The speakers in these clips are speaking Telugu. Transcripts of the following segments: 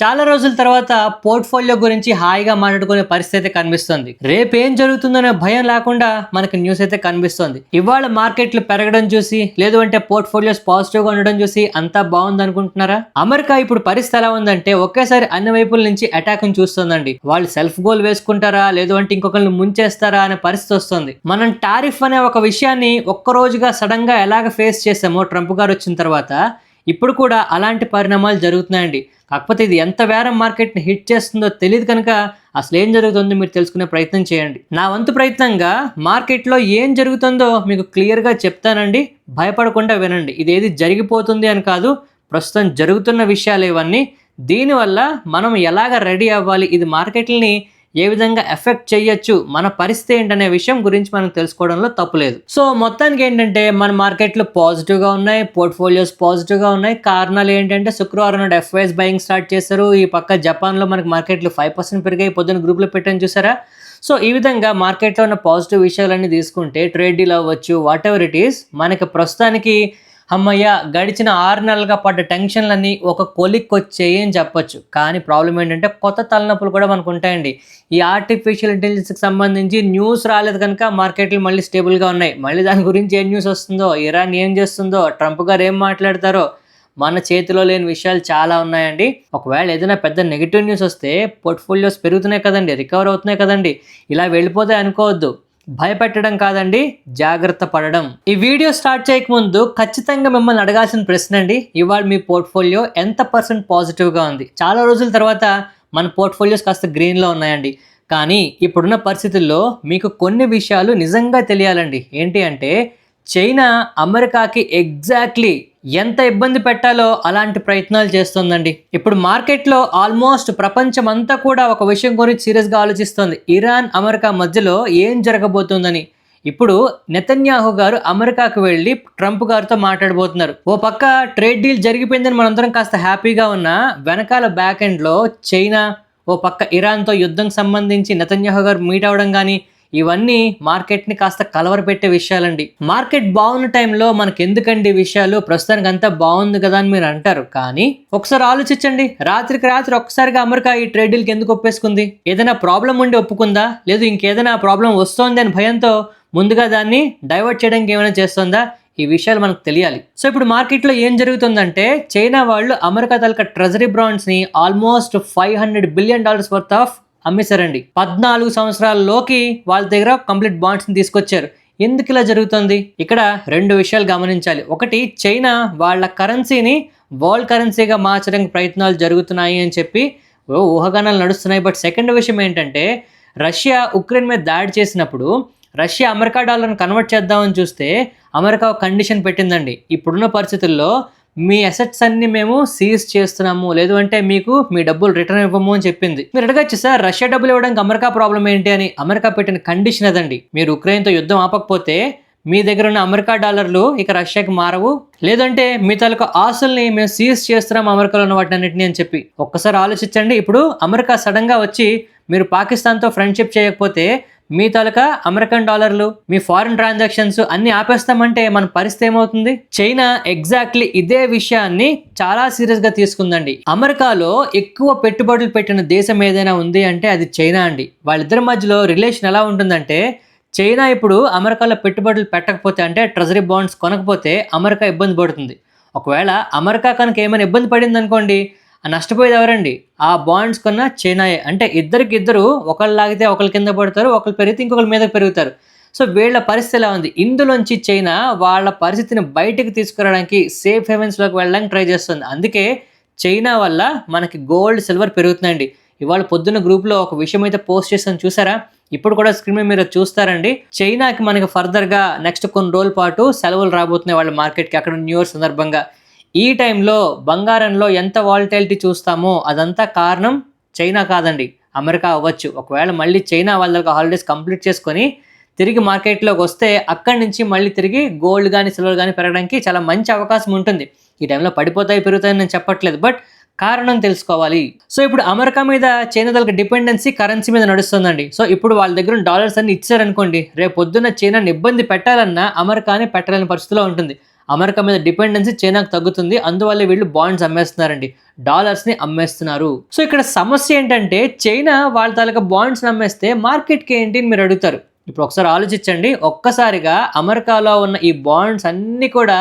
చాలా రోజుల తర్వాత పోర్ట్ఫోలియో గురించి హాయిగా మాట్లాడుకునే పరిస్థితి అయితే కనిపిస్తుంది. రేపేం జరుగుతుందనే భయం లేకుండా మనకి న్యూస్ అయితే కనిపిస్తుంది. ఇవాళ మార్కెట్లు పెరగడం చూసి, లేదు అంటే పోర్ట్ఫోలియోస్ పాజిటివ్ గా ఉండడం చూసి అంతా బాగుంది అనుకుంటున్నారా? అమెరికా ఇప్పుడు పరిస్థితి ఎలా ఉందంటే ఒకేసారి అన్ని వైపుల నుంచి అటాక్ ని చూస్తుందండి. వాళ్ళు సెల్ఫ్ గోల్ వేసుకుంటారా, లేదు అంటే ఇంకొకరిని ముంచేస్తారా అనే పరిస్థితి వస్తుంది. మనం టారిఫ్ అనే ఒక విషయాన్ని ఒక్క రోజుగా సడన్ గా ఎలాగ ఫేస్ చేసామో ట్రంప్ గారు వచ్చిన తర్వాత, ఇప్పుడు కూడా అలాంటి పరిణామాలు జరుగుతున్నాయండి. కాకపోతే ఇది ఎంత వేరం మార్కెట్ని హిట్ చేస్తుందో తెలియదు కనుక అసలు ఏం జరుగుతుందో మీరు తెలుసుకునే ప్రయత్నం చేయండి. నా వంతు ప్రయత్నంగా మార్కెట్లో ఏం జరుగుతుందో మీకు క్లియర్గా చెప్తానండి. భయపడకుండా వినండి. ఇదేది జరిగిపోతుంది అని కాదు, ప్రస్తుతం జరుగుతున్న విషయాలు ఇవన్నీ. దీనివల్ల మనం ఎలాగ రెడీ అవ్వాలి, ఇది మార్కెట్లని ఏ విధంగా ఎఫెక్ట్ చేయొచ్చు, మన పరిస్థితి ఏంటనే విషయం గురించి మనం తెలుసుకోవడంలో తప్పులేదు. సో మొత్తానికి ఏంటంటే మన మార్కెట్లు పాజిటివ్గా ఉన్నాయి, పోర్ట్ఫోలియోస్ పాజిటివ్గా ఉన్నాయి. కారణాలు ఏంటంటే శుక్రవారం నాడు ఎఫ్ఐఎస్ బయింగ్ స్టార్ట్ చేశారు. ఈ పక్క జపాన్లో మనకి మార్కెట్లు 5% పెరిగాయి. పొద్దున్న గ్రూప్లో పెట్టాను చూసారా? సో ఈ విధంగా మార్కెట్లో ఉన్న పాజిటివ్ విషయాలన్నీ తీసుకుంటే ట్రేడ్ డీల్ అవ్వచ్చు, వాట్ ఎవర్ ఇట్ ఈస్, మనకి ప్రస్తుతానికి అమ్మయ్య గడిచిన 6 నెలలుగా పడ్డ టెన్షన్లన్నీ ఒక కొలిక్కి వచ్చాయి అని చెప్పొచ్చు. కానీ ప్రాబ్లం ఏంటంటే కొత్త తలనొప్పులు కూడా మనకు ఉంటాయండి. ఈ ఆర్టిఫిషియల్ ఇంటెలిజెన్స్కి సంబంధించి న్యూస్ రాలేదు కనుక మార్కెట్లు మళ్ళీ స్టేబుల్గా ఉన్నాయి. మళ్ళీ దాని గురించి ఏం న్యూస్ వస్తుందో, ఇరాన్ ఏం చేస్తుందో, ట్రంప్ గారు ఏం మాట్లాడతారో మన చేతిలో లేని విషయాలు చాలా ఉన్నాయండి. ఒకవేళ ఏదైనా పెద్ద నెగిటివ్ న్యూస్ వస్తే పోర్ట్ఫోలియోస్ పెరుగుతున్నాయి కదండి, రికవర్ అవుతున్నాయి కదండి, ఇలా వెళ్ళిపోతే అనుకోవద్దు. భయపెట్టడం కాదండి, జాగ్రత్త పడడం. ఈ వీడియో స్టార్ట్ చేయకముందు ఖచ్చితంగా మిమ్మల్ని అడగాల్సిన ప్రశ్న అండి, ఇవాళ మీ పోర్ట్ఫోలియో ఎంత % పాజిటివ్గా ఉంది? చాలా రోజుల తర్వాత మన పోర్ట్ఫోలియోస్ కాస్త గ్రీన్లో ఉన్నాయండి. కానీ ఇప్పుడున్న పరిస్థితుల్లో మీకు కొన్ని విషయాలు నిజంగా తెలియాలండి. ఏంటి అంటే చైనా అమెరికాకి ఎగ్జాక్ట్లీ ఎంత ఇబ్బంది పెట్టాలో అలాంటి ప్రయత్నాలు చేస్తుందండి. ఇప్పుడు మార్కెట్లో ఆల్మోస్ట్ ప్రపంచం అంతా కూడా ఒక విషయం గురించి సీరియస్గా ఆలోచిస్తుంది. ఇరాన్ అమెరికా మధ్యలో ఏం జరగబోతుందని. ఇప్పుడు నెతన్యాహు గారు అమెరికాకు వెళ్ళి ట్రంప్ గారితో మాట్లాడబోతున్నారు. ఓ పక్క ట్రేడ్ డీల్ జరిగిపోయిందని మనందరం కాస్త హ్యాపీగా ఉన్నా, వెనకాల బ్యాక్ ఎండ్లో చైనా, ఓ పక్క ఇరాన్తో యుద్ధం సంబంధించి నెతన్యాహు గారు మీట్ అవ్వడం కానీ, ఇవన్నీ మార్కెట్ని కాస్త కలవరపెట్టే విషయాలండి. మార్కెట్ బాగున్న టైంలో మనకి ఎందుకండి విషయాలు, ప్రస్తుతానికి అంతా బాగుంది కదా అని మీరు అంటారు. కానీ ఒకసారి ఆలోచించండి, రాత్రికి రాత్రి ఒక్కసారిగా అమెరికా ఈ ట్రేడ్ డీల్కి ఎందుకు ఒప్పేసుకుంది? ఏదైనా ప్రాబ్లం ఉండి ఒప్పుకుందా, లేదు ఇంకేదైనా ప్రాబ్లం వస్తోంది అని భయంతో ముందుగా దాన్ని డైవర్ట్ చేయడానికి ఏమైనా చేస్తుందా? ఈ విషయాలు మనకు తెలియాలి. సో ఇప్పుడు మార్కెట్లో ఏం జరుగుతుందంటే చైనా వాళ్ళు అమెరికా తాలూకా ట్రెజరీ బాండ్స్ని ఆల్మోస్ట్ $500 బిలియన్ వర్త్ ఆఫ్ అమ్మేశారండి. 14 సంవత్సరాల్లోకి వాళ్ళ దగ్గర కంప్లీట్ బాండ్స్ని తీసుకొచ్చారు. ఎందుకు ఇలా జరుగుతుంది? ఇక్కడ 2 విషయాలు గమనించాలి. ఒకటి, చైనా వాళ్ళ కరెన్సీని వరల్డ్ కరెన్సీగా మార్చడానికి ప్రయత్నాలు జరుగుతున్నాయి అని చెప్పి ఊహాగానాలు నడుస్తున్నాయి. బట్ సెకండ్ విషయం ఏంటంటే రష్యా ఉక్రెయిన్ మీద దాడి చేసినప్పుడు రష్యా అమెరికా డాలర్ని కన్వర్ట్ చేద్దామని చూస్తే అమెరికా ఒక కండిషన్ పెట్టిందండి. ఇప్పుడున్న పరిస్థితుల్లో మీ అసెట్స్ అన్ని మేము సీజ్ చేస్తున్నాము, లేదు అంటే మీకు మీ డబ్బులు రిటర్న్ ఇవ్వము అని చెప్పింది. మీరు అడగచ్చు, సార్ రష్యా డబ్బులు ఇవ్వడానికి అమెరికా ప్రాబ్లం ఏంటి అని. అమెరికా పెట్టిన కండిషన్ అదండి, మీరు ఉక్రెయిన్తో యుద్ధం ఆపకపోతే మీ దగ్గర ఉన్న అమెరికా డాలర్లు ఇక రష్యాకి మారవు, లేదంటే మీ తాలూకా ఆస్తుల్ని మేము సీజ్ చేస్తున్నాం అమెరికాలో ఉన్న వాటిని అన్నింటినీ అని చెప్పి. ఒక్కసారి ఆలోచించండి, ఇప్పుడు అమెరికా సడన్గా వచ్చి మీరు పాకిస్తాన్తో ఫ్రెండ్షిప్ చేయకపోతే మీ తాలూకా అమెరికన్ డాలర్లు, మీ ఫారిన్ ట్రాన్సాక్షన్స్ అన్ని ఆపేస్తామంటే మన పరిస్థితి ఏమవుతుంది? చైనా ఎగ్జాక్ట్లీ ఇదే విషయాన్ని చాలా సీరియస్గా తీసుకుందండి. అమెరికాలో ఎక్కువ పెట్టుబడులు పెట్టిన దేశం ఏదైనా ఉంది అంటే అది చైనా అండి. వాళ్ళిద్దరి మధ్యలో రిలేషన్ ఎలా ఉంటుందంటే చైనా ఇప్పుడు అమెరికాలో పెట్టుబడులు పెట్టకపోతే, అంటే ట్రెజరీ బాండ్స్ కొనకపోతే అమెరికా ఇబ్బంది పడుతుంది. ఒకవేళ అమెరికా కనుక ఏమైనా ఇబ్బంది పడింది అనుకోండి, నష్టపోయేది ఎవరండి? ఆ బాండ్స్ కొన్న చైనాయే. అంటే ఇద్దరు ఒకళ్ళు లాగితే ఒకళ్ళు కింద పడతారు, ఒకళ్ళు పెరిగితే ఇంకొకరి మీద పెరుగుతారు. సో వీళ్ళ పరిస్థితి ఎలా ఉంది? ఇందులోంచి చైనా వాళ్ళ పరిస్థితిని బయటకు తీసుకురావడానికి, సేఫ్ హెవెన్స్లోకి వెళ్ళడానికి ట్రై చేస్తుంది. అందుకే చైనా వల్ల మనకి గోల్డ్, సిల్వర్ పెరుగుతున్నాయండి. ఇవాళ పొద్దున్న గ్రూప్లో ఒక విషయం అయితే పోస్ట్ చేస్తాను చూసారా? ఇప్పుడు కూడా స్క్రీన్ మీద మీరు చూస్తారండి. చైనాకి మనకి ఫర్దర్గా నెక్స్ట్ కొన్ని రోజుల పాటు సెలవులు రాబోతున్నాయి వాళ్ళ మార్కెట్కి, అక్కడ న్యూ ఇయర్ సందర్భంగా. ఈ టైంలో బంగారంలో ఎంత వాలటిలిటీ చూస్తామో అదంతా కారణం చైనా కాదండి, అమెరికా అవ్వచ్చు. ఒకవేళ మళ్ళీ చైనా వాళ్ళ హాలిడేస్ కంప్లీట్ చేసుకొని తిరిగి మార్కెట్లోకి వస్తే అక్కడి నుంచి మళ్ళీ తిరిగి గోల్డ్ కానీ సిల్వర్ కానీ పెరగడానికి చాలా మంచి అవకాశం ఉంటుంది. ఈ టైంలో పడిపోతాయి పెరుగుతాయని నేను చెప్పట్లేదు, బట్ కారణం తెలుసుకోవాలి. సో ఇప్పుడు అమెరికా మీద చైనా తాలూకా డిపెండెన్సీ కరెన్సీ మీద నడుస్తుందండి. సో ఇప్పుడు వాళ్ళ దగ్గర డాలర్స్ అన్ని ఇచ్చారనుకోండి, రేపు పొద్దున్న చైనాని ఇబ్బంది పెట్టాలన్నా అమెరికాని పెట్టలేని పరిస్థితిలో ఉంటుంది. అమెరికా మీద డిపెండెన్సీ చైనాకు తగ్గుతుంది, అందువల్ల వీళ్ళు బాండ్స్ అమ్మేస్తున్నారండి, డాలర్స్ని అమ్మేస్తున్నారు. సో ఇక్కడ సమస్య ఏంటంటే చైనా వాళ్ళ తాలూకా బాండ్స్ని అమ్మేస్తే మార్కెట్కి ఏంటి అని మీరు అడుగుతారు. ఇప్పుడు ఒకసారి ఆలోచించండి, ఒక్కసారిగా అమెరికాలో ఉన్న ఈ బాండ్స్ అన్నీ కూడా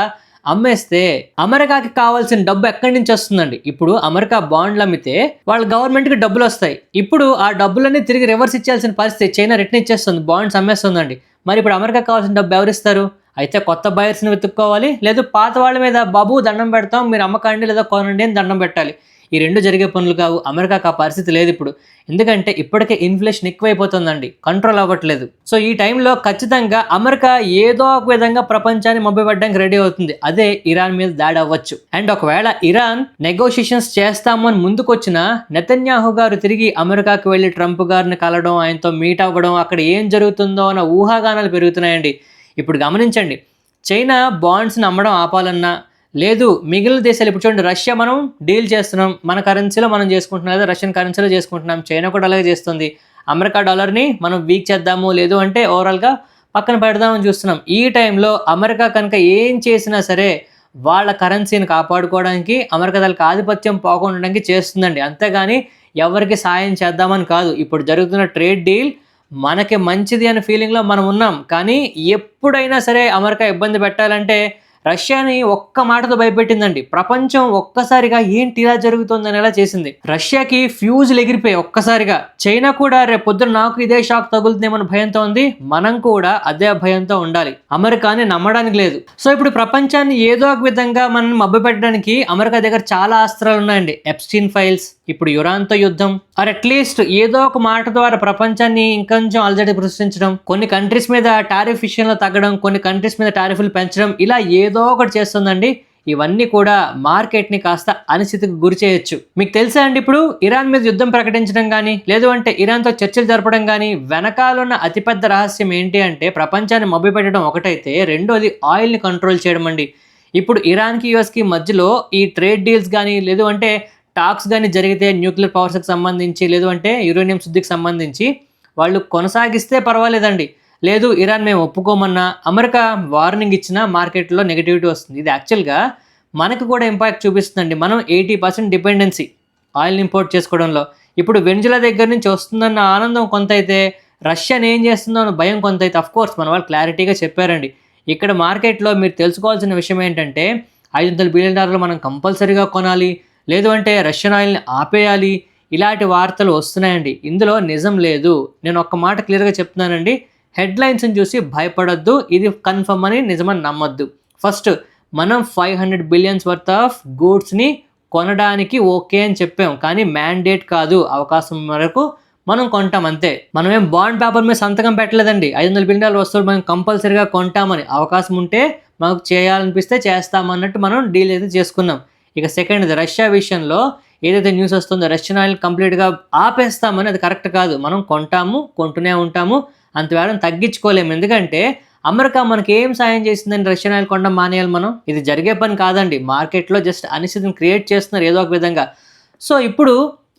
అమ్మేస్తే అమెరికాకి కావాల్సిన డబ్బు ఎక్కడి నుంచి వస్తుందండి? ఇప్పుడు అమెరికా బాండ్లు అమ్మితే వాళ్ళ గవర్నమెంట్కి డబ్బులు వస్తాయి. ఇప్పుడు ఆ డబ్బులన్నీ తిరిగి రివర్స్ ఇచ్చాల్సిన పరిస్థితి, చైనా రిటర్న్ ఇచ్చేస్తుంది, బాండ్స్ అమ్మేస్తుందండి. మరి ఇప్పుడు అమెరికా కావాల్సిన డబ్బు ఎవరిస్తారు? అయితే కొత్త బయర్స్ని వెతుక్కోవాలి, లేదు పాత వాళ్ళ మీద బాబు దండం పెడతాం, మీరు అమ్మకండి లేదా కొనండి అని దండం పెట్టాలి. ఈ రెండు జరిగే పనులు కావు. అమెరికాకు ఆ పరిస్థితి లేదు ఇప్పుడు, ఎందుకంటే ఇప్పటికే ఇన్ఫ్లేషన్ ఎక్కువైపోతుందండి, కంట్రోల్ అవ్వట్లేదు. సో ఈ టైంలో ఖచ్చితంగా అమెరికా ఏదో ఒక విధంగా ప్రపంచాన్ని మభ్యపెట్టడానికి రెడీ అవుతుంది. అదే ఇరాన్ మీద దాడి అవ్వచ్చు. అండ్ ఒకవేళ ఇరాన్ నెగోషియేషన్స్ చేస్తాము అని ముందుకొచ్చిన నెతన్యాహు గారు తిరిగి అమెరికాకు వెళ్ళి ట్రంప్ గారిని కలవడం, ఆయనతో మీట్ అవ్వడం, అక్కడ ఏం జరుగుతుందో అన్న ఊహాగానాలు పెరుగుతున్నాయండి. ఇప్పుడు గమనించండి, చైనా బాండ్స్ని అమ్మడం ఆపాలన్నా, లేదు మిగిలిన దేశాలు, ఇప్పుడు చూడండి రష్యా మనం డీల్ చేస్తున్నాం, మన కరెన్సీలో మనం చేసుకుంటున్నాం, లేదా రష్యన్ కరెన్సీలో చేసుకుంటున్నాం, చైనా కూడా అలాగే చేస్తుంది. అమెరికా డాలర్ని మనం వీక్ చేద్దాము, లేదు అంటే ఓవరాల్గా పక్కన పెడదామని చూస్తున్నాం. ఈ టైంలో అమెరికా కనుక ఏం చేసినా సరే వాళ్ళ కరెన్సీని కాపాడుకోవడానికి, అమెరికా తనకు ఆధిపత్యం పోకుండా ఉండడానికి చేస్తుందండి, అంతేగాని ఎవరికి సాయం చేద్దామని కాదు. ఇప్పుడు జరుగుతున్న ట్రేడ్ డీల్ మనకి మంచిది అనే ఫీలింగ్లో మనం ఉన్నాం, కానీ ఎప్పుడైనా సరే అమెరికా ఇబ్బంది పెట్టాలంటే రష్యాని ఒక్క మాటతో భయపెట్టిందండి. ప్రపంచం ఒక్కసారిగా ఏంటి ఇలా జరుగుతుంది అనేలా చేసింది. రష్యాకి ఫ్యూజులు ఎగిరిపోయి ఒక్కసారిగా. చైనా కూడా రేపు పొద్దున నాకు ఇదే షాక్ తగులుతుందేమన్న భయంతో ఉంది, మనం కూడా అదే భయంతో ఉండాలి. అమెరికాని నమ్మడానికి లేదు. సో ఇప్పుడు ప్రపంచాన్ని ఏదో ఒక విధంగా మనం మభ్యపెట్టడానికి అమెరికా దగ్గర చాలా అస్త్రాలు ఉన్నాయండి. ఎప్స్టీన్ ఫైల్స్, ఇప్పుడు ఇరాన్తో యుద్ధం, ఆర్ అట్లీస్ట్ ఏదో ఒక మాట ద్వారా ప్రపంచాన్ని ఇంకొంచెం అలజడి సృష్టించడం, కొన్ని కంట్రీస్ మీద టారిఫ్ విషయంలో తగ్గడం, కొన్ని కంట్రీస్ మీద టారిఫ్లు పెంచడం, ఇలా ఏదో ఒకటి చేస్తుందండి. ఇవన్నీ కూడా మార్కెట్ని కాస్త అనిశ్చితికి గురి చేయొచ్చు. మీకు తెలుసా అండి, ఇప్పుడు ఇరాన్ మీద యుద్ధం ప్రకటించడం కానీ, లేదు అంటే ఇరాన్తో చర్చలు జరపడం కానీ వెనకాలన్న అతిపెద్ద రహస్యం ఏంటి అంటే ప్రపంచాన్ని మభ్యపెట్టడం ఒకటైతే, రెండోది ఆయిల్ని కంట్రోల్ చేయడం అండి. ఇప్పుడు ఇరాన్కి యూఎస్కి మధ్యలో ఈ ట్రేడ్ డీల్స్ కానీ, లేదు అంటే టాక్స్ కానీ జరిగితే న్యూక్లియర్ పవర్స్కి సంబంధించి, లేదు అంటే యురేనియం శుద్ధికి సంబంధించి వాళ్ళు కొనసాగిస్తే పర్వాలేదండి, లేదు ఇరాన్ మేము ఒప్పుకోమన్నా, అమెరికా వార్నింగ్ ఇచ్చిన మార్కెట్లో నెగిటివిటీ వస్తుంది. ఇది యాక్చువల్గా మనకు కూడా ఇంపాక్ట్ చూపిస్తుందండి. మనం 80% డిపెండెన్సీ ఆయిల్ ఇంపోర్ట్ చేసుకోవడంలో. ఇప్పుడు వెనిజులా దగ్గర నుంచి వస్తుందన్న ఆనందం కొంత అయితే, రష్యాని ఏం చేస్తుందో అన్న భయం కొంత అయితే. అఫ్కోర్స్ మన వాళ్ళు క్లారిటీగా చెప్పారండి. ఇక్కడ మార్కెట్లో మీరు తెలుసుకోవాల్సిన విషయం ఏంటంటే, $500 బిలియన్ మనం కంపల్సరీగా కొనాలి, లేదు అంటే రష్యన్ ఆయిల్ని ఆపేయాలి, ఇలాంటి వార్తలు వస్తున్నాయండి. ఇందులో నిజం లేదు. నేను ఒక్క మాట క్లియర్గా చెప్తున్నానండి, హెడ్లైన్స్ని చూసి భయపడొద్దు, ఇది కన్ఫర్మ్ అని నిజమని నమ్మొద్దు. ఫస్ట్ మనం 500 బిలియన్స్ వర్త్ ఆఫ్ గూడ్స్ని కొనడానికి ఓకే అని చెప్పాం, కానీ మ్యాండేట్ కాదు, అవకాశం వరకు మనం కొంటాం అంతే. మనమేం బాండ్ పేపర్ మీద సంతకం పెట్టలేదండి, $500 బిలియన్ వస్తువులు మనం కంపల్సరీగా కొంటామని. అవకాశం ఉంటే మనకు చేయాలనిపిస్తే చేస్తామన్నట్టు మనం డీల్ అయితే చేసుకున్నాం. ఇక సెకండ్, రష్యా విషయంలో ఏదైతే న్యూస్ వస్తుందో రష్యన్ ఆయిల్ కంప్లీట్గా ఆపేస్తామని, అది కరెక్ట్ కాదు. మనం కొంటాము, కొంటూనే ఉంటాము, అంత వేళను తగ్గించుకోలేము. ఎందుకంటే అమెరికా మనకి ఏం సాయం చేసిందని రష్యన్ ఆయిల్ కొనడం మానేయాలి మనం? ఇది జరిగే పని కాదండి. మార్కెట్లో జస్ట్ అనిశ్చితిని క్రియేట్ చేస్తున్నారు ఏదో ఒక విధంగా. సో ఇప్పుడు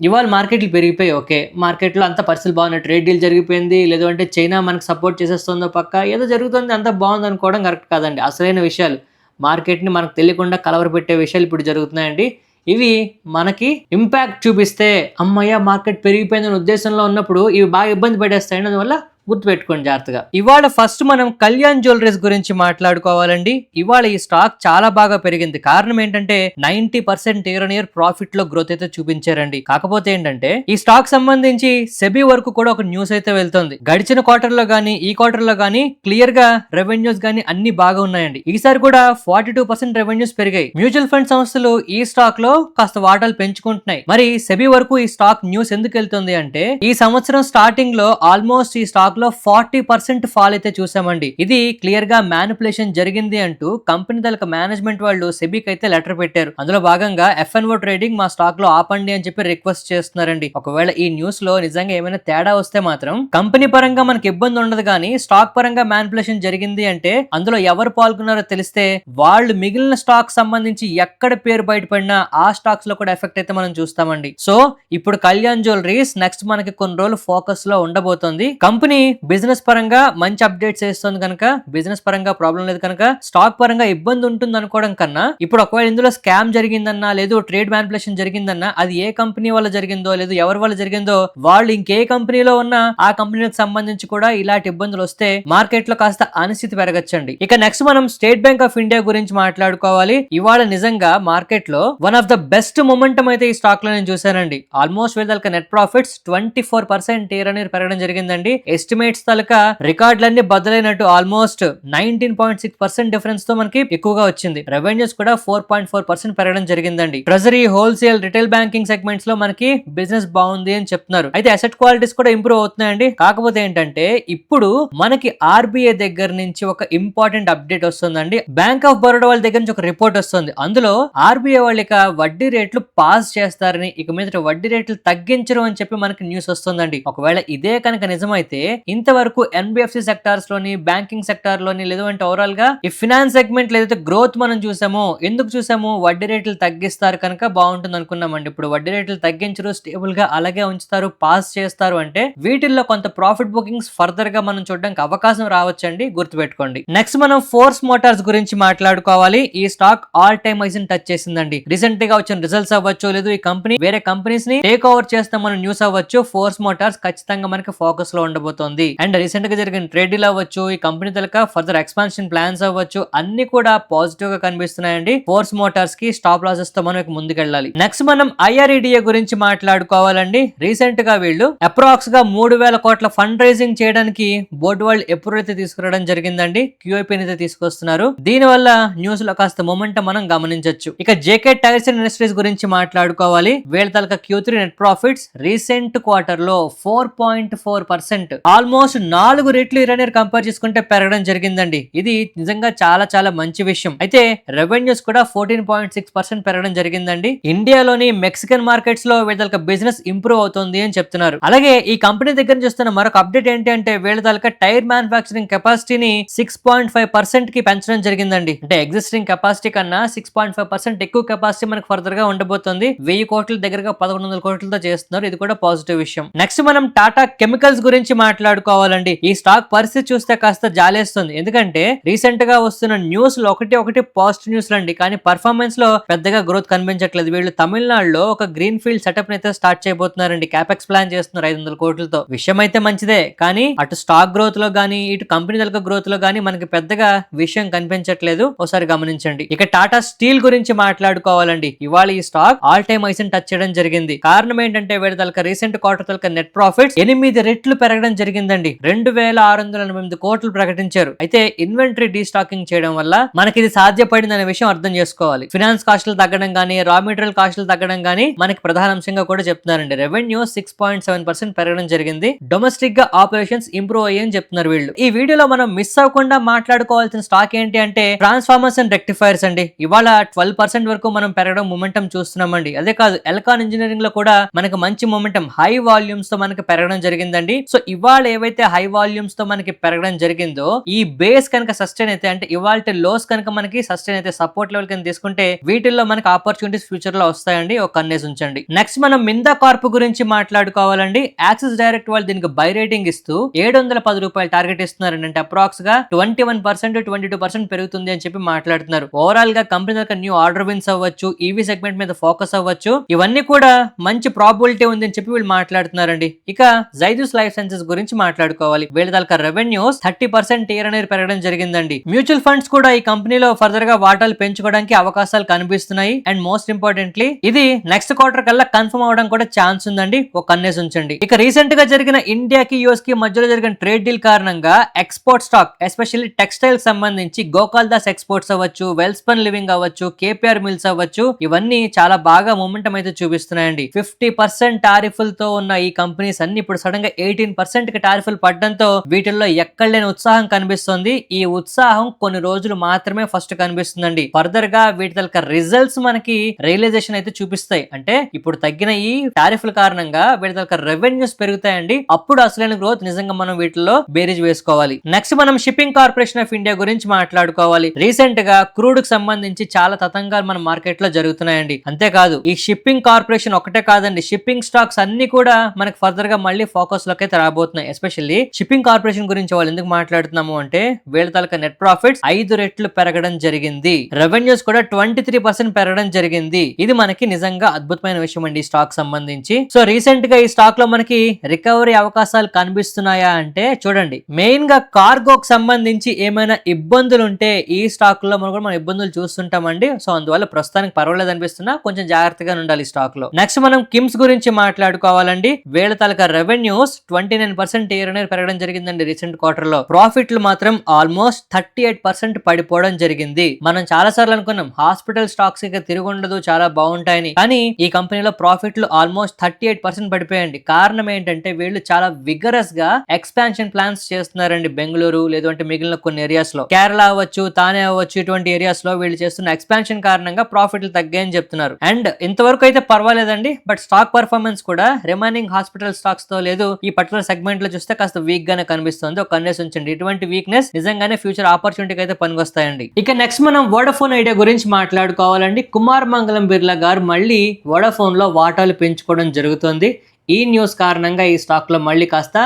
ఇవాళ మార్కెట్లు పెరిగిపోయి, ఓకే మార్కెట్లో అంత పరిస్థితులు బాగున్నాయి, ట్రేడ్ డీల్ జరిగిపోయింది, లేదు అంటే చైనా మనకు సపోర్ట్ చేసేస్తుందో పక్క ఏదో జరుగుతుంది, అంత బాగుంది అనుకోవడం కరెక్ట్ కాదండి. అసలైన విషయాలు, మార్కెట్ని మనకు తెలియకుండా కలవరపెట్టే విషయాలు ఇప్పుడు జరుగుతున్నాయండి. ఇవి మనకి ఇంపాక్ట్ చూపిస్తే అమ్మయ్య మార్కెట్ పెరిగిపోయిందనే ఉద్దేశంలో ఉన్నప్పుడు ఇవి బాగా ఇబ్బంది పెట్టేస్తాయండి. అందువల్ల గుర్తుపెట్టుకోండి జాగ్రత్తగా. ఇవాళ ఫస్ట్ మనం కళ్యాణ్ జ్యువెలరీస్ గురించి మాట్లాడుకోవాలండి. ఇవాళ ఈ స్టాక్ చాలా బాగా పెరిగింది. కారణం ఏంటంటే 90% ఇయర్ ఆన్ ఇయర్ ప్రాఫిట్ లో గ్రోత్ అయితే చూపించారండి. కాకపోతే ఏంటంటే ఈ స్టాక్ సంబంధించి సెబీ వరకు కూడా ఒక న్యూస్ అయితే వెళ్తుంది. గడిచిన క్వార్టర్ లో గానీ ఈ క్వార్టర్ లో గానీ క్లియర్ గా రెవెన్యూస్ గానీ అన్ని బాగా ఉన్నాయండి. ఈసారి కూడా 42% రెవెన్యూస్ పెరిగాయి. మ్యూచువల్ ఫండ్ సంస్థలు ఈ స్టాక్ లో కాస్త వాటాలు పెంచుకుంటున్నాయి. మరి సెబీ వరకు ఈ స్టాక్ న్యూస్ ఎందుకు వెళ్తుంది అంటే, ఈ సంవత్సరం స్టార్టింగ్ లో ఆల్మోస్ట్ ఈ స్టాక్ లో 40% ఫాల్ అయితే చూసామండి. ఇది క్లియర్ గా మ్యానిపులేషన్ జరిగింది అంటూ కంపెనీ తలక మేనేజ్మెంట్ వాళ్ళు సెబీకి అయితే లెటర్ పెట్టారు. అందులో భాగంగా FNO ట్రేడింగ్ మా స్టాక్ లో ఆపండి అని చెప్పి రిక్వెస్ట్ చేస్తున్నారండి. ఒకవేళ ఈ న్యూస్ లో నిజంగా ఏమైనా తేడా వస్తే మాత్రం కంపెనీ పరంగా మనకి ఇబ్బంది ఉండదు, కానీ స్టాక్ పరంగా మ్యానిపులేషన్ జరిగింది అంటే అందులో ఎవరు పాల్గొన్నారో తెలిస్తే వాళ్ళు మిగిలిన స్టాక్ సంబంధించి ఎక్కడ పేరు బయటపడినా ఆ స్టాక్స్ లో కూడా ఎఫెక్ట్ అయితే మనం చూస్తామండి. సో ఇప్పుడు కళ్యాణ్ జ్యువెలరీస్ నెక్స్ట్ మనకి కొన్ని రోజులు ఫోకస్ లో ఉండబోతోంది. కంపెనీ బిజినెస్ పరంగా మంచి అప్డేట్స్ చేస్తుంది కనుక, బిజినెస్ పరంగా ప్రాబ్లం లేదు కనుక, స్టాక్ పరంగా ఇబ్బంది ఉంటుంది అనుకోవడం కన్నా, ఇప్పుడు ఒకవేళ ఇందులో స్కామ్ జరిగిందన్నా, లేదు ట్రేడ్ మ్యానిపులేషన్ జరిగిందన్నా, అది ఏ కంపెనీ వల్ల జరిగిందో, లేదు ఎవరి వల్ల జరిగిందో, వాళ్ళు ఇంకే కంపెనీలో ఉన్నా ఆ కంపెనీలకు సంబంధించి కూడా ఇలాంటి ఇబ్బందులు వస్తే మార్కెట్ లో కాస్త అనిశ్చితి పెరగచ్చండి. ఇక నెక్స్ట్ మనం స్టేట్ బ్యాంక్ ఆఫ్ ఇండియా గురించి మాట్లాడుకోవాలి. ఇవాళ నిజంగా మార్కెట్ లో one of the best momentum అయితే ఈ స్టాక్ లో నేను చూసానండి. ఆల్మోస్ట్ వీళ్ళ నెట్ ప్రాఫిట్స్ 24% ఇయర్ అనేది పెరగడం జరిగిందండి. ఎస్టిమేట్స్ తలక రికార్డులన్నీ బద్దలైనట్టు ఆల్మోస్ట్ 19.6% డిఫరెన్స్ తో మనకి ఎక్కువగా వచ్చింది. రెవెన్యూస్ కూడా 4.4% పెరగడం జరిగిందండి. Treasury, wholesale, retail banking segments లో మనకి బిజినెస్ బాగుంది అని చెప్తున్నారు. అయితే అసెట్ క్వాలిటీస్ కూడా ఇంప్రూవ్ అవుతున్నాయండి. కాకపోతే ఏంటంటే ఇప్పుడు మనకి ఆర్బీఐ దగ్గర నుంచి ఒక ఇంపార్టెంట్ అప్డేట్ వస్తుందండి. బ్యాంక్ ఆఫ్ బరోడా వాళ్ళ దగ్గర నుంచి ఒక రిపోర్ట్ వస్తుంది. అందులో ఆర్బీఐ వాళ్ళు ఇక వడ్డీ రేట్లు పాస్ చేస్తారని, ఇక మీద వడ్డీ రేట్లు తగ్గించరు అని చెప్పి మనకి న్యూస్ వస్తుందండి. ఒకవేళ ఇదే కనుక నిజమైతే ఇంతవరకు ఎన్బిఎఫ్సి సెక్టార్స్ లోని, బ్యాంకింగ్ సెక్టార్ లోని, లేదు అంటే ఓవరాల్ గా ఈ ఫినాన్స్ సెగ్మెంట్ ఏదైతే గ్రోత్ మనం చూసామో, ఎందుకు చూసాము, వడ్డీ రేట్లు తగ్గిస్తారు కనుక బాగుంటుంది అనుకున్నామండి. ఇప్పుడు వడ్డీ రేట్లు తగ్గించరు, స్టేబుల్ గా అలాగే ఉంచుతారు, పాస్ చేస్తారు అంటే వీటిల్లో కొంత ప్రాఫిట్ బుకింగ్స్ ఫర్దర్ గా మనం చూడడానికి అవకాశం రావచ్చండి, గుర్తుపెట్టుకోండి. నెక్స్ట్ మనం ఫోర్స్ మోటార్స్ గురించి మాట్లాడుకోవాలి. ఈ stock all time highs touch చేసిందండి. రీసెంట్ గా వచ్చిన రిజల్ట్స్ అవ్వచ్చు, లేదు ఈ కంపెనీ వేరే కంపెనీస్ ని టేక్ ఓవర్ చేస్తామని న్యూస్ అవ్వచ్చు, ఫోర్స్ మోటార్స్ ఖచ్చితంగా మనకి ఫోకస్ లో ఉండబోతోంది. అండ్ రీసెంట్ గా జరిగిన ట్రేడ్ డీల్ అవ్వచ్చు, ఈ కంపెనీ తలక ఫర్దర్ ఎక్స్పాన్షన్ ప్లాన్స్ అవ్వచ్చు, అన్ని కూడా పాజిటివ్ గా కనిపిస్తున్నాయండి. ఫోర్స్ మోటార్స్ కి స్టాప్ లాసెస్ తో మనం ముందుకెళ్ళాలి. నెక్స్ట్ మనం ఐఆర్ఈడిఏ గురించి మాట్లాడుకోవాలండి. రీసెంట్ గా వీళ్ళు అప్రాక్స్ గా 3,000 కోట్ల ఫండ్ రైజింగ్ చేయడానికి బోర్డు వాళ్ళు ఎప్పుడు అయితే తీసుకురావడం జరిగిందండి, క్యూఐపీ అయితే తీసుకొస్తున్నారు. దీని వల్ల న్యూస్ లో కాస్త మొమెంటం మనం గమనించవచ్చు. ఇక జేకే టైర్స్ అండ్ ఇండస్ట్రీస్ గురించి మాట్లాడుకోవాలి. వీళ్ళ తలక Q3 net profits recent quarter లో 4.4%, ఆల్మోస్ట్ 4 రెట్లు ఇయర్ కంపేర్ చేసుకుంటే పెరగడం జరిగిందండి. ఇది నిజంగా చాలా చాలా మంచి విషయం. అయితే రెవెన్యూస్ కూడా 14.6% పెరగడం జరిగిందండి. ఇండియాలోని మెక్సికన్ మార్కెట్స్ లో వీళ్ళ బిజినెస్ ఇంప్రూవ్ అవుతుంది అని చెప్తున్నారు. అలాగే ఈ కంపెనీ దగ్గర చూస్తున్న మరొక అప్డేట్ ఏంటి అంటే వీళ్ళ తలక టైర్ మ్యానుఫాక్చరింగ్ కెపాసిటీని 6.5% కి పెంచడం జరిగిందండి. అంటే ఎగ్జిస్టింగ్ కెపాసిటీ కన్నా 6.5% ఎక్కువ కెపాసిటీ మనకు ఫర్దర్ గా ఉండబోతుంది. 1000 కోట్ల దగ్గరగా 1100 కోట్లతో చేస్తున్నారు. ఇది కూడా పాజిటివ్ విషయం. నెక్స్ట్ మనం టాటా కెమికల్స్ గురించి మాట్లాడుకోవాలండి. ఈ స్టాక్ పరిస్థితి చూస్తే కాస్త జాలేస్తుంది. ఎందుకంటే రీసెంట్ గా వస్తున్న న్యూస్ లో ఒకటి పాజిటివ్ న్యూస్ రండి, కానీ పర్ఫార్మెన్స్ లో పెద్దగా గ్రోత్ కనిపించట్లేదు. వీళ్ళు తమిళనాడులో ఒక గ్రీన్ ఫీల్డ్ సెటప్ అయితే స్టార్ట్ చేయబోతున్నారండి. క్యాపెక్స్ ప్లాన్ చేస్తున్నారు 500 కోట్లతో. విషయం అయితే మంచిదే, కానీ అటు స్టాక్ గ్రోత్ లో గానీ, ఇటు కంపెనీ తలక గ్రోత్ లో గానీ మనకి పెద్దగా విషయం కనిపించట్లేదు. ఒకసారి గమనించండి. ఇక టాటా స్టీల్ గురించి మాట్లాడుకోవాలండి. ఇవాళ ఈ stock all time highs touch చేయడం జరిగింది. కారణం ఏంటంటే వీళ్ళ తలక రీసెంట్ క్వార్టర్ తలక నెట్ ప్రాఫిట్స్ 8 రెట్లు పెరగడం జరిగిందండి. 2,688 కోట్లు ప్రకటించారు. అయితే ఇన్వెంటరీ డీస్టాకింగ్ చేయడం వల్ల మనకి ఇది సాధ్యపడింది అనే విషయం అర్థం చేసుకోవాలి. ఫినాన్స్ కాస్టులు తగ్గడం గానీ, రా మెటీరియల్ కాస్టులు తగ్గడం గానీ మనకి ప్రధాన అంశంగా కూడా చెప్తున్నారండి. రెవెన్యూ 6.7% పెరగడం జరిగింది. డొమెస్టిక్ గా ఆపరేషన్స్ ఇంప్రూవ్ అయ్యాయని చెప్తున్నారు వీళ్ళు. ఈ వీడియోలో మనం మిస్ అవ్వకుండా మాట్లాడుకోవాల్సిన స్టాక్ ఏంటి అంటే ట్రాన్స్ఫార్మర్స్ అండ్ రెక్టిఫైర్స్ అండి. ఇవాళ 12% వరకు మనం పెరగడం మొమెంటం చూస్తున్నామండి. అదే కాదు, ఎలకాన్ ఇంజనీరింగ్ లో కూడా మనకి మంచి మొమెంటం, హై వాల్యూమ్స్ తో మనకి పెరగడం జరిగిందండి. సో ఇవాళ ఏవైతే హై వాల్యూమ్స్ తో మనకి పెరగడం జరిగిందో, ఈ బేస్ కనుక సస్టైన్ అయితే, అంటే ఇవాళ లోస్ కనుక మనకి సస్టైన్ అయితే, సపోర్ట్ లెవెల్ కింద తీసుకుంటే వీటిల్లో మనకి ఆపర్చునిటీస్ ఫ్యూచర్ లో వస్తాయండి. ఒక కన్నేసి ఉంచండి. నెక్స్ట్ మనం మిందా కార్ప్ గురించి మాట్లాడుకోవాలండి. యాక్సిస్ డైరెక్ట్ వాళ్ళు దీనికి బై రేటింగ్ ఇస్తూ 710 రూపాయలు టార్గెట్ ఇస్తున్నారండి. అంటే అప్రాక్స్ గా 21% 22% పెరుగుతుంది అని చెప్పి మాట్లాడుతున్నారు. ఓవరాల్ గా కంపెనీ దగ్గర న్యూ ఆర్డర్ విన్స్ అవ్వచ్చు, ఈవీ సెగ్మెంట్ మీద ఫోకస్ అవ్వచ్చు, ఇవన్నీ కూడా మంచి ప్రాబిలిటీ ఉంది అని చెప్పి వీళ్ళు మాట్లాడుతున్నారండి. ఇక జైదూస్ లైఫ్ సైన్సెస్ గురించి మాట్లాడుకోవాలి. వీళ్ళ దాకా రెవెన్యూస్ 30% ఇయర్ అనేది పెరగడం జరిగిందండి. మ్యూచువల్ ఫండ్స్ కూడా ఈ కంపెనీలో ఫర్దర్ గా వాటాలు పెంచుకోవడానికి అవకాశాలు కనిపిస్తున్నాయి. అండ్ మోస్ట్ ఇంపార్టెంట్లీ ఇది నెక్స్ట్ క్వార్టర్ కల్లా కన్ఫర్మ్ అవడం కూడా ఛాన్స్ ఉందండి. ఒక కన్నేసి ఉంచండి. ఇక రీసెంట్ గా జరిగిన ఇండియాకి యూఎస్ కి మధ్యలో జరిగిన ట్రేడ్ డీల్ కారణంగా ఎక్స్పోర్ట్ స్టాక్, ఎస్పెషల్లీ టెక్స్టైల్ సంబంధించి గోకాల్ దాస్ ఎక్స్పోర్ట్స్ అవ్వచ్చు, వెల్స్పన్ లివింగ్ అవ్వచ్చు, కేపీఆర్ మిల్స్ అవ్వచ్చు, ఇవన్నీ చాలా బాగా మొమెంటం అయితే చూపిస్తున్నాయండి. 50% టారిఫ్లతో ఉన్న ఈ కంపెనీస్ అన్ని ఇప్పుడు సడన్ గా 18% కి టారిఫ్లు పడడంతో వీటిల్లో ఎక్కడ లేని ఉత్సాహం కనిపిస్తుంది. ఈ ఉత్సాహం కొన్ని రోజులు మాత్రమే ఫస్ట్ కనిపిస్తుందండి. ఫర్దర్ గా వీటి తలక రిజల్ట్స్ మనకి రియలైజేషన్ అయితే చూపిస్తాయి. అంటే ఇప్పుడు తగ్గిన ఈ టారిఫ్ల కారణంగా వీటి తలక రెవెన్యూస్ పెరుగుతాయండి. అప్పుడు అసలైన గ్రోత్ నిజంగా మనం వీటిలో బేరీజ్ వేసుకోవాలి. నెక్స్ట్ మనం షిప్పింగ్ కార్పొరేషన్ ఆఫ్ ఇండియా గురించి మాట్లాడుకోవాలి. రీసెంట్ గా క్రూడ్ కు సంబంధించి చాలా తతంగాలు మన మార్కెట్ లో జరుగుతున్నాయండి. అంతేకాదు ఈ షిప్పింగ్ కార్పొరేషన్ ఒకటే కాదండి, షిప్పింగ్ స్టాక్స్ అన్ని కూడా మనకి ఫర్దర్ గా మళ్ళీ ఫోకస్ లోకి అయితే రాబోతున్నాయి. ఎస్పెషల్లీ షిప్పింగ్ కార్పొరేషన్ గురించి వాళ్ళు ఎందుకు మాట్లాడుతున్నాము అంటే వీళ్ళ తాలూకా నెట్ ప్రాఫిట్స్ 5 రెట్లు పెరగడం జరిగింది, రెవెన్యూస్ కూడా 23% పెరగడం జరిగింది. ఇది మనకి నిజంగా అద్భుతమైన విషయం అండి ఈ స్టాక్ సంబంధించి. సో రీసెంట్ గా ఈ స్టాక్ లో మనకి రికవరీ అవకాశాలు కనిపిస్తున్నాయా అంటే చూడండి, మెయిన్ గా కార్గోకి సంబంధించి ఏమైనా ఇబ్బందులు ఉంటే ఈ స్టాక్ లో మనం ఇబ్బందులు చూస్తుంటామండి. సో అందువల్ల ప్రస్తుతానికి పర్వాలేదు అనిపిస్తున్నా, కొంచెం జాగ్రత్తగా ఉండాలి ఈ స్టాక్ లో. నెక్స్ట్ మనం కిమ్స్ గురించి మాట్లాడుకోవాలండి. వీళ్ళ తాలూకా రెవెన్యూస్ 29% ఇయర్ అనేది పెరగడం జరిగిందండి రీసెంట్ క్వార్టర్ లో. ప్రాఫిట్లు మాత్రం ఆల్మోస్ట్ 38% పడిపోవడం జరిగింది. మనం చాలా సార్లు అనుకున్నాం హాస్పిటల్ స్టాక్స్ ఇక తిరుగుండదు, చాలా బాగుంటాయని, కానీ ఈ కంపెనీలో ప్రాఫిట్లు ఆల్మోస్ట్ 38% పడిపోయాయండి. కారణం ఏంటంటే వీళ్ళు చాలా విగరస్ గా ఎక్స్పాన్షన్ ప్లాన్స్ చేస్తున్నారండి. బెంగళూరు లేదు అంటే మిగిలిన కొన్ని ఏరియాస్ లో, కేరళ అవ్వచ్చు, తానే అవ్వచ్చు, ఇటువంటి ఏరియాస్ లో వీళ్ళు చేస్తున్న ఎక్స్పాన్షన్ కారణంగా ప్రాఫిట్లు తగ్గాయని చెప్తున్నారు. అండ్ ఇంతవరకు అయితే పర్వాలేదండి, బట్ స్టాక్ పర్ఫార్మెన్స్ కూడా రిమైనింగ్ హాస్పిటల్ స్టాక్స్ తో లేదు ఈ పర్టికులర్ సెగ్మెంట్ లో చూస్తే కాస్త వీక్ గానే కనిపిస్తుంది. ఒక కన్నేసి ఉంచండి, ఇటువంటి వీక్నెస్ నిజంగానే ఫ్యూచర్ ఆపర్చునిటీకి అయితే పనికొస్తాయండి. ఇక నెక్స్ట్ మనం వోడాఫోన్ ఐడియా గురించి మాట్లాడుకోవాలండి. కుమార్ మంగళం బిర్లా గారు మళ్ళీ వోడాఫోన్ లో వాటాలు పెంచుకోవడం జరుగుతుంది. ఈ న్యూస్ కారణంగా ఈ స్టాక్ లో మళ్ళీ కాస్త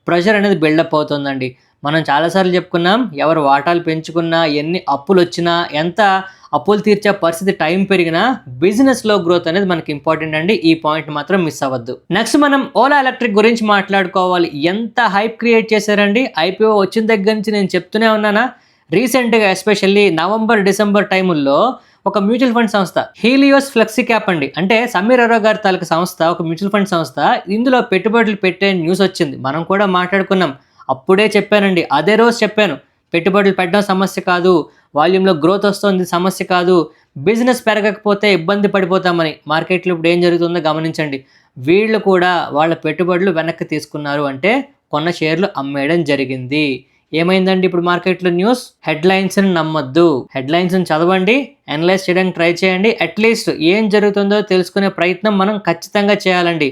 ప్రెషర్ అనేది బిల్డప్ అవుతుందండి. మనం చాలాసార్లు చెప్పుకున్నాం, ఎవరు వాటాలు పెంచుకున్నా, ఎన్ని అప్పులు వచ్చినా, ఎంత అప్పులు తీర్చే పరిస్థితి టైం పెరిగినా బిజినెస్ లో గ్రోత్ అనేది మనకి ఇంపార్టెంట్ అండి. ఈ పాయింట్ మాత్రం మిస్ అవ్వద్దు. నెక్స్ట్ మనం ఓలా ఎలక్ట్రిక్ గురించి మాట్లాడుకోవాలి. ఎంత హైప్ క్రియేట్ చేశారండి. ఐపీఓ వచ్చిన దగ్గర నుంచి నేను చెప్తూనే ఉన్నానా, రీసెంట్గా ఎస్పెషల్లీ నవంబర్ డిసెంబర్ టైముల్లో ఒక మ్యూచువల్ ఫండ్ సంస్థ హీలియోస్ ఫ్లెక్సీ క్యాప్ అండి, అంటే సమీర్ అరో గారి తాలూకా సంస్థ, ఒక మ్యూచువల్ ఫండ్ సంస్థ, ఇందులో పెట్టుబడులు పెట్టే న్యూస్ వచ్చింది. మనం కూడా మాట్లాడుకున్నాం, అప్పుడే చెప్పానండి, అదే రోజు చెప్పాను, పెట్టుబడులు పెట్టడం సమస్య కాదు, వాల్యూమ్లో గ్రోత్ వస్తుంది సమస్య కాదు, బిజినెస్ పెరగకపోతే ఇబ్బంది పడిపోతామని. మార్కెట్లో ఇప్పుడు ఏం జరుగుతుందో గమనించండి. వీళ్ళు కూడా వాళ్ళ పెట్టుబడులు వెనక్కి తీసుకున్నారు, అంటే కొన్న షేర్లు అమ్మేయడం జరిగింది. ఏమైందండి ఇప్పుడు మార్కెట్లో న్యూస్? హెడ్లైన్స్ని నమ్మొద్దు, హెడ్లైన్స్ని చదవండి, అనలైజ్ చేయడానికి ట్రై చేయండి. అట్లీస్ట్ ఏం జరుగుతుందో తెలుసుకునే ప్రయత్నం మనం ఖచ్చితంగా చేయాలండి.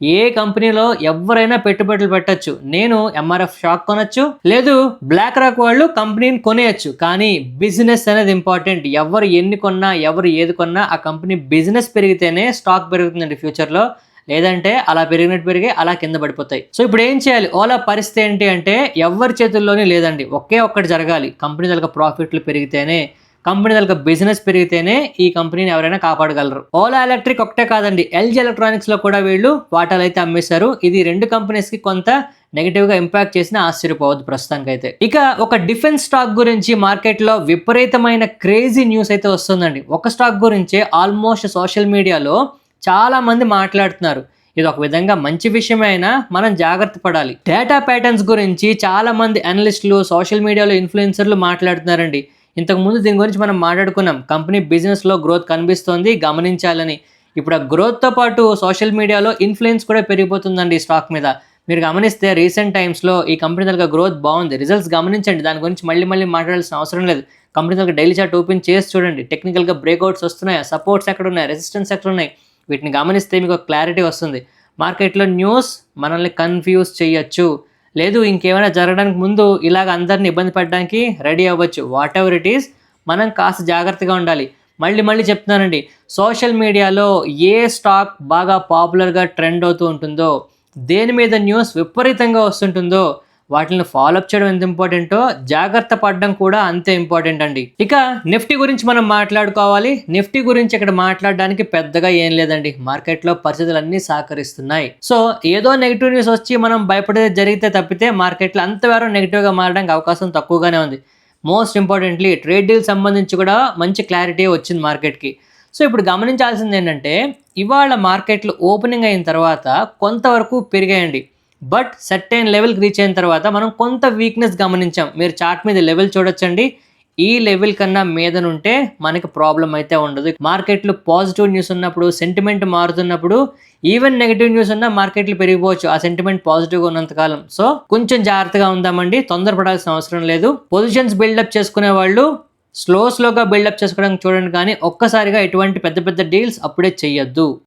ఏ కంపెనీలో ఎవరైనా పెట్టుబడులు పెట్టచ్చు. నేను ఎంఆర్ఎఫ్ షాక్ కొనొచ్చు, లేదు బ్లాక్ రాక్ వాళ్ళు కంపెనీని కొనేయచ్చు, కానీ బిజినెస్ అనేది ఇంపార్టెంట్. ఎవరు ఎన్ని కొన్నా, ఎవరు ఏది కొన్నా ఆ కంపెనీ బిజినెస్ పెరిగితేనే స్టాక్ పెరుగుతుందండి ఫ్యూచర్లో. లేదంటే అలా పెరిగి అలా కింద పడిపోతాయి. సో ఇప్పుడు ఏం చేయాలి? ఓలా పరిస్థితి ఏంటి అంటే ఎవరి చేతుల్లోనే లేదండి, ఒక్కటి జరగాలి. కంపెనీ తలక ప్రాఫిట్లు పెరిగితేనే, కంపెనీ తలక బిజినెస్ పెరిగితేనే ఈ కంపెనీని ఎవరైనా కాపాడగలరు. ఓలా ఎలక్ట్రిక్ ఒకటే కాదండి, ఎల్జీ ఎలక్ట్రానిక్స్ లో కూడా వీళ్ళు వాటాలు అయితే అమ్మేశారు. ఇది 2 కంపెనీస్ కి కొంత నెగిటివ్ గా ఇంపాక్ట్ చేసిన ఆశ్చర్యపోవద్దు ప్రస్తుతానికి అయితే. ఇక ఒక డిఫెన్స్ స్టాక్ గురించి మార్కెట్ లో విపరీతమైన క్రేజీ న్యూస్ అయితే వస్తుందండి. ఒక స్టాక్ గురించే ఆల్మోస్ట్ సోషల్ మీడియాలో చాలా మంది మాట్లాడుతున్నారు. ఇది ఒక విధంగా మంచి విషయమే అయినా మనం జాగ్రత్త పడాలి. డేటా ప్యాటర్న్స్ గురించి చాలా మంది అనలిస్టులు, సోషల్ మీడియాలో ఇన్ఫ్లుయెన్సర్లు మాట్లాడుతున్నారండి. ఇంతకు ముందు దీని గురించి మనం మాట్లాడుకున్నాం, కంపెనీ బిజినెస్ లో గ్రోత్ కనిపిస్తోంది, గమనించాలని. ఇప్పుడు ఆ గ్రోత్ తో పాటు సోషల్ మీడియాలో ఇన్ఫ్లుయెన్స్ కూడా పెరిగిపోతుందండి ఈ స్టాక్ మీద. మీరు గమనిస్తే రీసెంట్ టైమ్స్ లో ఈ కంపెనీ దగ్గర గ్రోత్ బాగుంది, రిజల్ట్స్ గమనించండి, దాని గురించి మళ్ళీ మాట్లాడాల్సిన అవసరం లేదు. కంపెనీ దగ్గర డైలీ చార్ట్ ఓపెన్ చేసి చూడండి, టెక్నికల్ గా బ్రేక్అవుట్స్ వస్తున్నాయి, సపోర్ట్స్ ఎక్కడ ఉన్నాయి, రెసిస్టెన్స్ ఎక్కడ ఉన్నాయి, వీటిని గమనిస్తే మీకు ఒక క్లారిటీ వస్తుంది. మార్కెట్లో న్యూస్ మనల్ని కన్ఫ్యూజ్ చేయొచ్చు, లేదు ఇంకేమైనా జరగడానికి ముందు ఇలాగ అందరిని ఇబ్బంది పెట్టడానికి రెడీ అవ్వచ్చు. వాట్ ఎవర్ ఇట్ ఈస్, మనం కాస్త జాగ్రత్తగా ఉండాలి. మళ్ళీ చెప్తున్నానండి, సోషల్ మీడియాలో ఏ స్టాక్ బాగా పాపులర్గా ట్రెండ్ అవుతూ ఉంటుందో, దేని మీద న్యూస్ విపరీతంగా వస్తుంటుందో వాటిని ఫాలోఅప్ చేయడం ఎంత ఇంపార్టెంటో జాగ్రత్త పడడం కూడా అంతే ఇంపార్టెంట్ అండి. ఇక నిఫ్టీ గురించి మనం మాట్లాడుకోవాలి. నిఫ్టీ గురించి ఇక్కడ మాట్లాడడానికి పెద్దగా ఏం లేదండి, మార్కెట్లో పరిస్థితులు అన్నీ సహకరిస్తున్నాయి. సో ఏదో నెగిటివ్ న్యూస్ వచ్చి మనం భయపడేది జరిగితే తప్పితే మార్కెట్లో అంతవరకు నెగిటివ్గా మారడానికి అవకాశం తక్కువగానే ఉంది. మోస్ట్ ఇంపార్టెంట్లీ ట్రేడ్ డీల్ సంబంధించి కూడా మంచి క్లారిటీ వచ్చింది మార్కెట్కి. సో ఇప్పుడు గమనించాల్సింది ఏంటంటే, ఇవాళ మార్కెట్లు ఓపెనింగ్ అయిన తర్వాత కొంతవరకు పెరిగాయండి, బట్ సర్టెన్ లెవెల్కి రీచ్ అయిన తర్వాత మనం కొంత వీక్నెస్ గమనించాం. మీరు చార్ట్ మీద లెవెల్ చూడొచ్చండి, ఈ లెవెల్ కన్నా మీదనుంటే మనకి ప్రాబ్లం అయితే ఉండదు. మార్కెట్లు పాజిటివ్ న్యూస్ ఉన్నప్పుడు, సెంటిమెంట్ మారుతున్నప్పుడు, ఈవెన్ నెగిటివ్ న్యూస్ ఉన్నా మార్కెట్లు పెరిగిపోవచ్చు ఆ సెంటిమెంట్ పాజిటివ్గా ఉన్నంతకాలం. సో కొంచెం జాగ్రత్తగా ఉందామండి, తొందరపడాల్సిన అవసరం లేదు. పొజిషన్స్ బిల్డప్ చేసుకునే వాళ్ళు స్లోగా బిల్డప్ చేసుకోవడానికి చూడండి, కానీ ఒక్కసారిగా ఎటువంటి పెద్ద డీల్స్ అప్పుడే చెయ్యొద్దు.